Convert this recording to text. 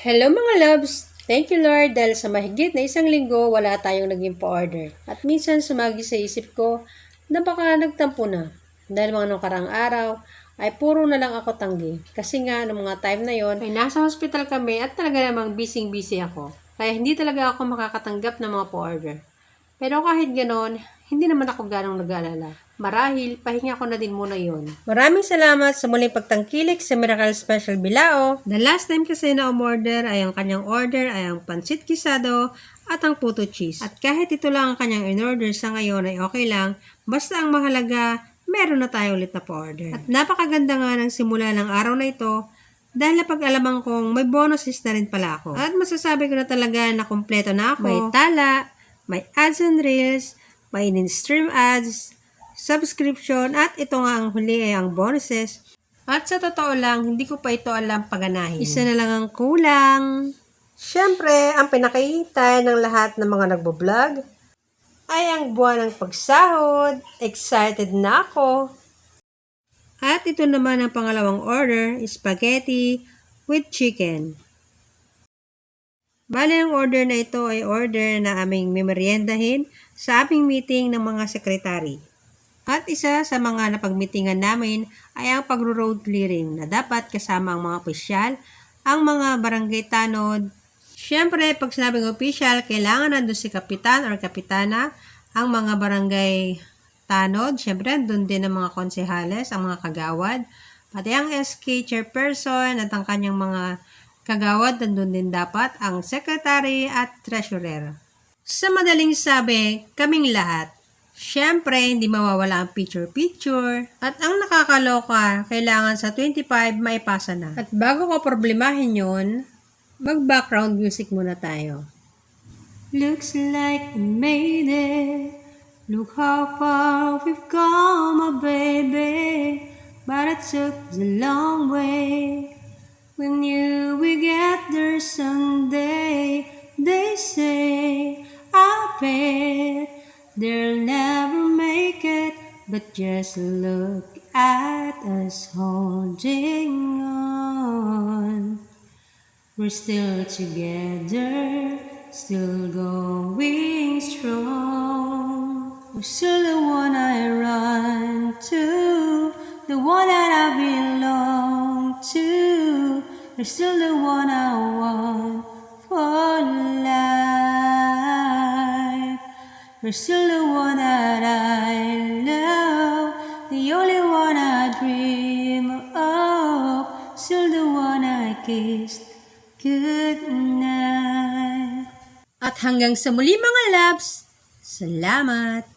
Hello mga loves! Thank you Lord dahil sa mahigit na isang linggo wala tayong naging pa-order. At minsan sumagi sa isip ko na baka nagtampo na. Dahil mga nung karang araw ay puro na lang ako tanggi. Kasi nga noong mga time na yon ay nasa hospital kami at talaga namang busy ako. Kaya hindi talaga ako makakatanggap ng mga pa-order. Pero kahit ganon, hindi naman ako ganong nag-aalala. Marahil, pahinga ko na din muna yon. Maraming salamat sa muling pagtangkilik sa Miracle Special Bilao. The last time kasi na umorder ay ang kanyang order ay ang pancit guisado at ang puto cheese. At kahit ito lang ang kanyang in-order sa ngayon ay okay lang, basta ang mahalaga, meron na tayo ulit na pa-order. At napakaganda nga ng simula ng araw na ito dahil napag-alaman kong may bonuses na rin pala ako. At masasabi ko na talaga na kumpleto na ako. May tala, may ads and reels, may in-stream ads, subscription, at ito nga ang huli ay ang bonuses. At sa totoo lang, hindi ko pa ito alam paganahin. Isa na lang ang kulang. Siyempre, ang pinakahihintay ng lahat ng mga nagbo-vlog ay ang buwan ng pagsahod. Excited na ako. At ito naman ang pangalawang order, spaghetti with chicken. Bale, ang order na ito ay order na aming memeryendahin sa aming meeting ng mga sekretary. At isa sa mga napagmitingan namin ay ang pagro-road clearing na dapat kasama ang mga opisyal, ang mga barangay tanod. Siyempre, pag sinabing opisyal, kailangan nandun si kapitan or kapitana, ang mga barangay tanod. Siyempre, nandun din ang mga konsehales, ang mga kagawad, pati ang SK chairperson at ang kanyang mga kagawad, nandun din dapat ang secretary at treasurer. Sa madaling sabi, kaming lahat. Siyempre, hindi mawawala ang picture-picture. At ang nakakaloka, kailangan sa 25 maipasa na. At bago ko problemahin yon, mag-background music muna tayo. Looks like we made it. Look how far we've come, my baby. But it took the long way. We knew we get there someday. They say, I bet they'll never make it, but just look at us holding on. We're still together, still going strong. We're still the one I run to, the one that I belong to. We're still the one I want for life. You're still the one that I love, the only one I dream of, still the one I kissed goodnight. At hanggang sa muli mga loves, salamat!